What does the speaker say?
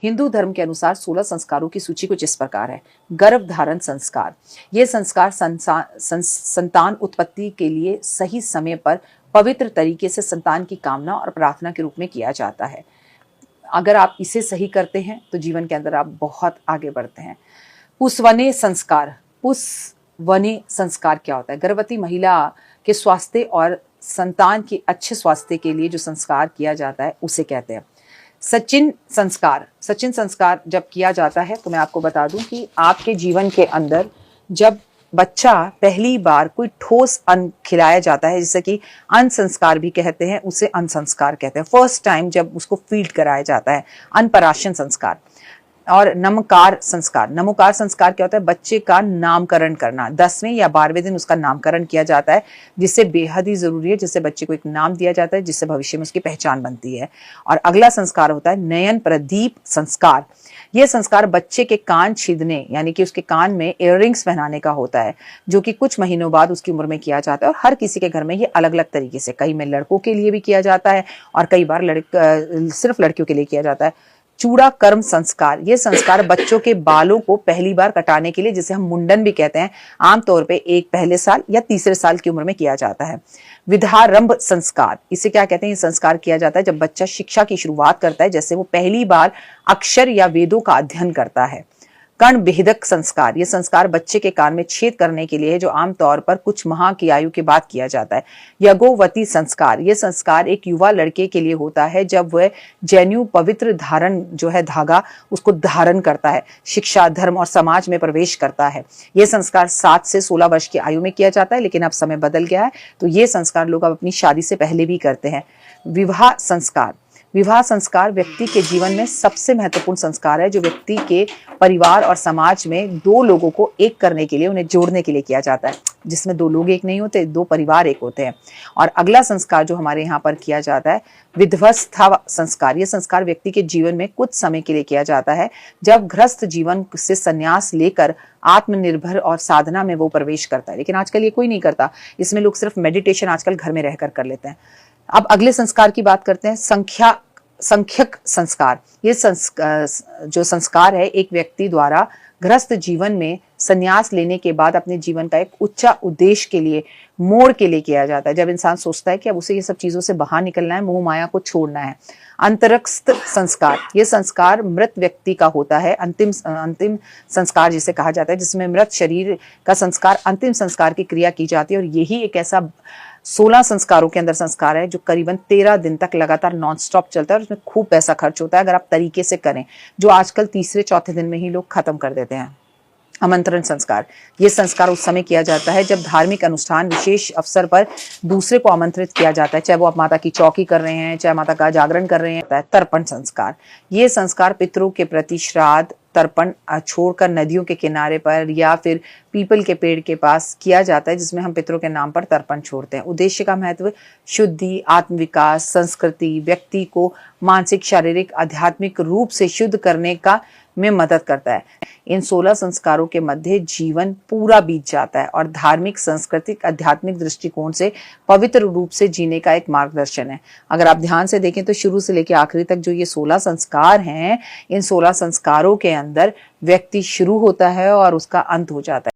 हिंदू धर्म के अनुसार 16 संस्कारों की सूची कुछ इस प्रकार है। गर्भधारण संस्कार, ये संस्कार संतान उत्पत्ति के लिए सही समय पर पवित्र तरीके से संतान की कामना और प्रार्थना के रूप में किया जाता है। अगर आप इसे सही करते हैं तो जीवन के अंदर आप बहुत आगे बढ़ते हैं। पुंसवने संस्कार, पुंसवने संस्कार क्या होता है? गर्भवती महिला के स्वास्थ्य और संतान के अच्छे स्वास्थ्य के लिए जो संस्कार किया जाता है उसे कहते हैं सचिन संस्कार। सचिन संस्कार जब किया जाता है तो मैं आपको बता दूं कि आपके जीवन के अंदर जब बच्चा पहली बार कोई ठोस अन्न खिलाया जाता है, जैसे कि अन्न संस्कार भी कहते हैं, उसे अन्न संस्कार कहते हैं। फर्स्ट टाइम जब उसको फीड कराया जाता है, अन्नप्राशन संस्कार। और नमकार संस्कार, नमोकार संस्कार क्या होता है? बच्चे का नामकरण करना, 10वें या 12वें दिन उसका नामकरण किया जाता है, जिससे बेहद ही जरूरी है, जिससे बच्चे को एक नाम दिया जाता है, जिससे भविष्य में उसकी पहचान बनती है। और अगला संस्कार होता है नयन प्रदीप संस्कार। यह संस्कार बच्चे के कान छीदने यानी कि उसके कान में इयररिंग्स पहनाने का होता है, जो कि कुछ महीनों बाद उसकी उम्र में किया जाता है। और हर किसी के घर में ये अलग अलग तरीके से, कई में लड़कों के लिए भी किया जाता है और कई बार सिर्फ लड़कियों के लिए किया जाता है। चूड़ा कर्म संस्कार, ये संस्कार बच्चों के बालों को पहली बार कटाने के लिए, जिसे हम मुंडन भी कहते हैं, आमतौर पे एक पहले साल या तीसरे साल की उम्र में किया जाता है। विद्यारंभ संस्कार, इसे क्या कहते हैं? ये संस्कार किया जाता है जब बच्चा शिक्षा की शुरुआत करता है, जैसे वो पहली बार अक्षर या वेदों का अध्ययन करता है। कर्ण भेदक संस्कार, ये संस्कार बच्चे के कान में छेद करने के लिए है, जो आमतौर पर कुछ माह की आयु के बाद किया जाता है। यज्ञोवती संस्कार, ये संस्कार एक युवा लड़के के लिए होता है जब वह जनेऊ पवित्र धारण जो है धागा उसको धारण करता है, शिक्षा धर्म और समाज में प्रवेश करता है। ये संस्कार 7 से 16 वर्ष की आयु में किया जाता है, लेकिन अब समय बदल गया है, तो ये संस्कार लोग अब अपनी शादी से पहले भी करते हैं। विवाह संस्कार, विवाह संस्कार व्यक्ति के जीवन में सबसे महत्वपूर्ण संस्कार है, जो व्यक्ति के परिवार और समाज में दो लोगों को एक करने के लिए, उन्हें जोड़ने के लिए किया जाता है, जिसमें दो लोग एक नहीं होते, दो परिवार एक होते हैं। और अगला संस्कार जो हमारे यहाँ पर किया जाता है विधवस्था संस्कार। ये संस्कार व्यक्ति के जीवन में कुछ समय के लिए किया जाता है, जब गृहस्थ जीवन से संन्यास लेकर आत्मनिर्भर और साधना में वो प्रवेश करता है। लेकिन आजकल ये कोई नहीं करता, इसमें लोग सिर्फ मेडिटेशन आजकल घर में रहकर कर लेते हैं। अब अगले संस्कार की बात करते हैं, संख्यक संस्कार। ये जो संस्कार है एक व्यक्ति द्वारा गृहस्थ जीवन में संन्यास लेने के बाद अपने जीवन का एक उच्च उद्देश्य के लिए, मोड़ के लिए किया जाता है, जब इंसान सोचता है कि अब उसे ये सब चीजों से बाहर निकलना है, मोह माया को छोड़ना है। अंतरस्थ संस्कार, ये संस्कार मृत व्यक्ति का होता है, अंतिम संस्कार जिसे कहा जाता है, जिसमें मृत शरीर का संस्कार, अंतिम संस्कार की क्रिया की जाती है। और यही एक ऐसा 16 संस्कारों के अंदर संस्कार है जो करीबन 13 दिन तक लगातार नॉन स्टॉप चलता है, और उसमें खूब पैसा खर्च होता है अगर आप तरीके से करें, जो आजकल तीसरे चौथे दिन में ही लोग खत्म कर देते हैं। आमंत्रण संस्कार, ये संस्कार उस समय किया जाता है जब धार्मिक अनुष्ठान विशेष अवसर पर दूसरे को आमंत्रित किया जाता है, चाहे वो आप माता की चौकी कर रहे हैं, चाहे माता का जागरण कर रहे हैं। तर्पण संस्कार, ये संस्कार पितरों के प्रति श्राद्ध तर्पण छोड़कर नदियों के किनारे पर या फिर पीपल के पेड़ के पास किया जाता है, जिसमें हम पितरों के नाम पर तर्पण छोड़ते हैं। उद्देश्य का महत्व शुद्धि, आत्मविकास, संस्कृति, व्यक्ति को मानसिक, शारीरिक, आध्यात्मिक रूप से शुद्ध करने का में मदद करता है। इन 16 संस्कारों के मध्य जीवन पूरा बीत जाता है और धार्मिक, सांस्कृतिक, आध्यात्मिक दृष्टिकोण से पवित्र रूप से जीने का एक मार्गदर्शन है। अगर आप ध्यान से देखें तो शुरू से लेकर आखिरी तक जो ये 16 संस्कार हैं, इन 16 संस्कारों के अंदर व्यक्ति शुरू होता है और उसका अंत हो जाता है।